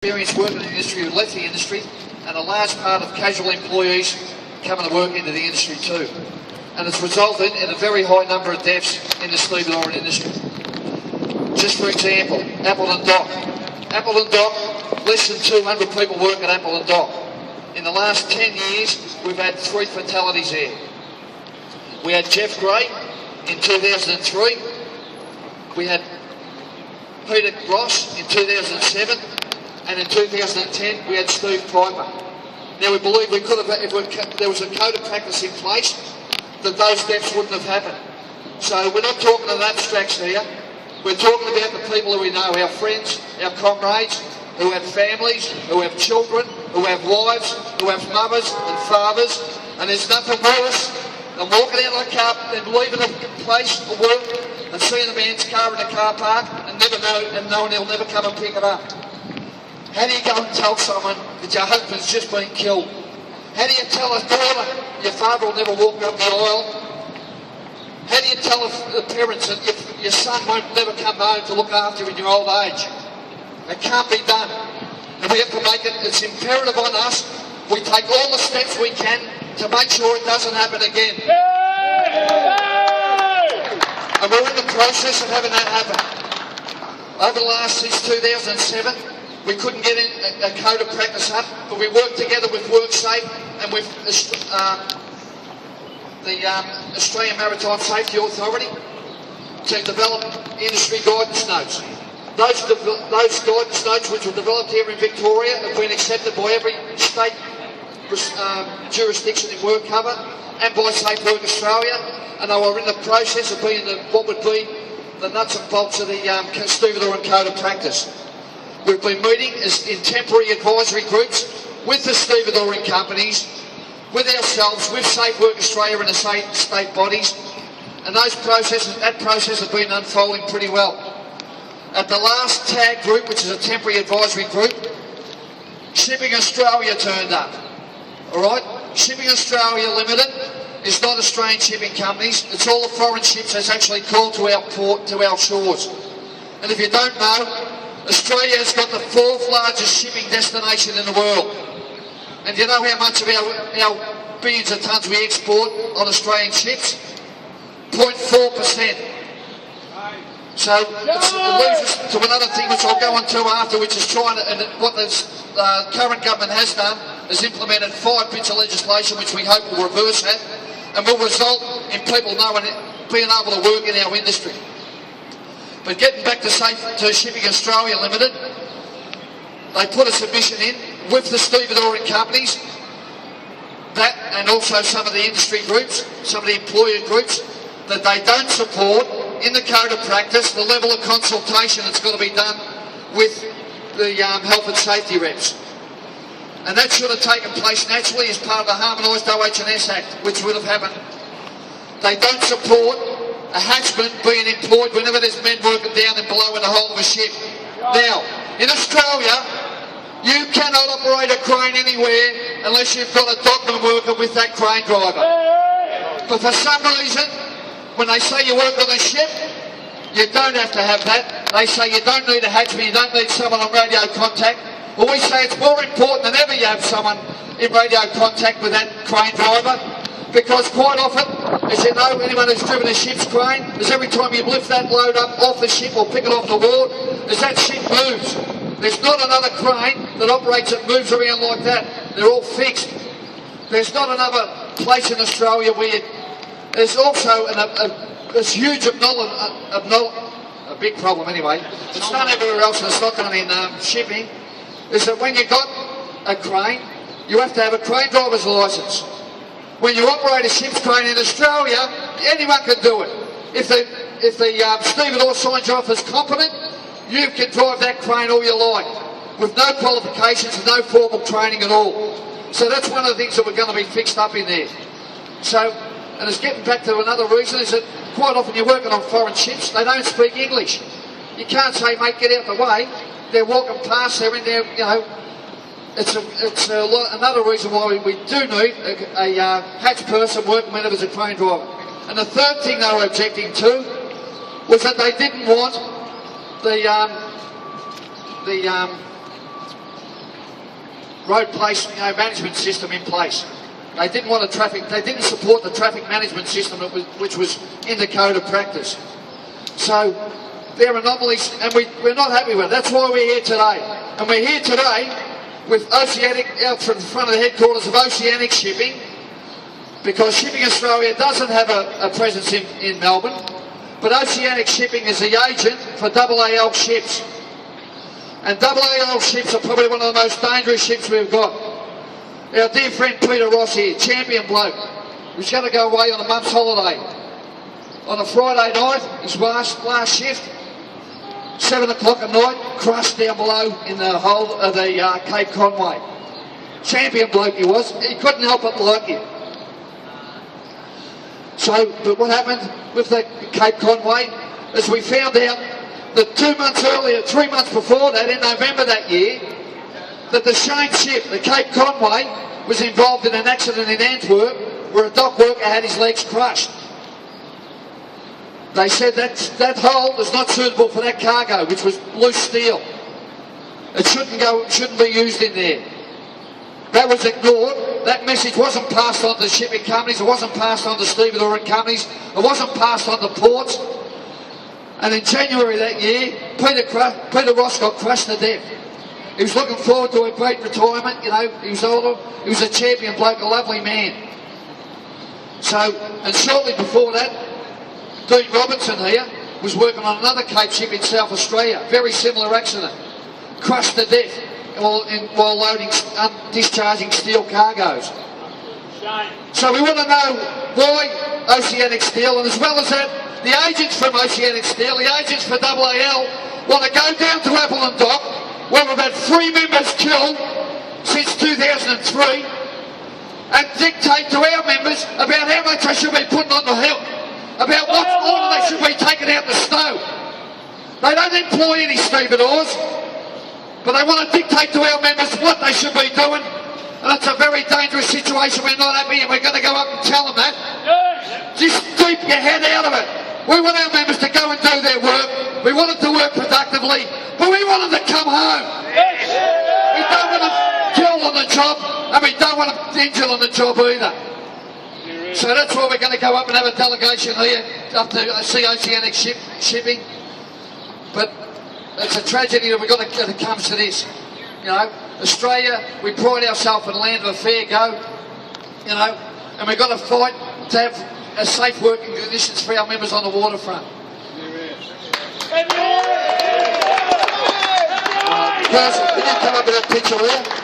experienced working in the industry who left the industry, and a large part of casual employees coming to work into the industry too. And it's resulted in a very high number of deaths in the stevedoring industry. Just for example, Appleton Dock. Appleton Dock, less than 200 people work at Appleton Dock. In the last 10 years, we've had 3 fatalities there. We had Jeff Gray in 2003. We had Peter Ross in 2007. And in 2010, we had Steve Piper. Now, we believe we could have, if there was a code of practice in place, that those deaths wouldn't have happened. So we're not talking in abstracts here. We're talking about the people who we know, our friends, our comrades, who have families, who have children, who have wives, who have mothers and fathers. And there's nothing worse than walking out of the car and leaving a place for work and seeing a man's car in a car park and knowing he'll never come and pick it up. How do you go and tell someone that your husband's just been killed? How do you tell a daughter your father will never walk up the aisle? How do you tell the parents that your son won't never come home to look after you in your old age? It can't be done. And we have to make it, it's imperative on us, we take all the steps we can to make sure it doesn't happen again. And we're in the process of having that happen. Over the last, since 2007, we couldn't get a code of practice up, but we worked together with WorkSafe and with the Australian Maritime Safety Authority to develop industry guidance notes. Those guidance notes, which were developed here in Victoria, have been accepted by every state jurisdiction in WorkCover and by Safe Work Australia, and they were in the process of being what would be the nuts and bolts of the stevedoring code of practice. We've been meeting in temporary advisory groups with the stevedoring companies, with ourselves, with Safe Work Australia and the state bodies, and that process has been unfolding pretty well. At the last TAG group, which is a temporary advisory group, Shipping Australia turned up. Alright? Shipping Australia Limited is not Australian shipping companies, it's all the foreign ships that's actually called to our port, to our shores. And if you don't know, Australia has got the 4th largest shipping destination in the world. And do you know how much of our billions of tonnes we export on Australian ships? 0.4%. So it leads us to another thing which I'll go on to after, which is trying to, and what the current government has done, is implemented 5 bits of legislation which we hope will reverse that and will result in people being able to work in our industry. But getting back to Shipping Australia Limited, they put a submission in with the stevedoring companies, that and also some of the industry groups, some of the employer groups, that they don't support in the code of practice the level of consultation that's got to be done with the health and safety reps. And that should have taken place naturally as part of the harmonised OH&S Act, which would have happened. They don't support a hatchman being employed whenever there's men working down and below in the hull of a ship. Now, in Australia, you cannot operate a crane anywhere unless you've got a dockman worker with that crane driver. But for some reason, when they say you work on a ship, you don't have to have that. They say you don't need a hatchman, you don't need someone on radio contact. Well, we say it's more important than ever you have someone in radio contact with that crane driver, because quite often, as you know, anyone who's driven a ship's crane, is every time you lift that load up off the ship or pick it off the wall, as that ship moves. There's not another crane that operates that moves around like that. They're all fixed. There's not another place in Australia where there's also this huge a big problem anyway. It's not everywhere else, and it's not done in shipping, is that when you've got a crane, you have to have a crane driver's licence. When you operate a ship's crane in Australia, anyone can do it. If the stevedore signs you off as competent, you can drive that crane all you like, with no qualifications and no formal training at all. So that's one of the things that we're going to be fixed up in there. So, and it's getting back to another reason, is that quite often you're working on foreign ships, they don't speak English. You can't say, mate, get out the way. They're walking past, they're in there, you know. It's another reason why we do need a hatch person working whenever there's a crane driver. And the third thing they were objecting to was that they didn't want the road place, management system in place. They didn't want they didn't support the traffic management system which was in the code of practice. So they're anomalies, and we're not happy with it. That's why we're here today. And we're here today with Oceanic out from the front of the headquarters of Oceanic Shipping, because Shipping Australia doesn't have a presence in Melbourne, but Oceanic Shipping is the agent for AAL ships. And AAL ships are probably one of the most dangerous ships we've got. Our dear friend Peter Ross here, champion bloke, who's going to go away on a month's holiday. On a Friday night, his last shift, 7 o'clock at night, crushed down below in the hold of the Cape Conway. Champion bloke he was, he couldn't help but like him. So, but what happened with the Cape Conway is we found out that 2 months earlier, 3 months before that, in November that year, that the same ship, the Cape Conway, was involved in an accident in Antwerp where a dock worker had his legs crushed. They said that hull was not suitable for that cargo, which was loose steel. It shouldn't be used in there. That was ignored. That message wasn't passed on to shipping companies, it wasn't passed on to stevedoring companies, it wasn't passed on to ports. And in January that year, Peter Ross got crushed to death. He was looking forward to a great retirement, he was older, he was a champion bloke, a lovely man. So, and shortly before that, Dean Robertson here was working on another Cape ship in South Australia, very similar accident, crushed to death while loading, discharging steel cargoes. So we want to know why Oceanic Steel, and as well as that, the agents from Oceanic Steel, the agents for AAL, want to go down to Appleton Dock, where we've had 3 members killed since 2003, and dictate to our members about how much they should be putting on the hill, about what order they should be taken out the snow. They don't employ any stevedores, but they want to dictate to our members what they should be doing, and it's a very dangerous situation. We're not happy, and we're going to go up and tell them that. Just keep your head out of it. We want our members to go and do their work. We want them to work productively, but we want them to come home. We don't want them killed on the job, and we don't want them injured on the job either. So that's why we're going to go up and have a delegation here up to see Oceanic Shipping. But it's a tragedy that it comes to this. Australia, we pride ourselves in a land of a fair go, and we've got to fight to have a safe working conditions for our members on the waterfront. Can you come up with that picture there?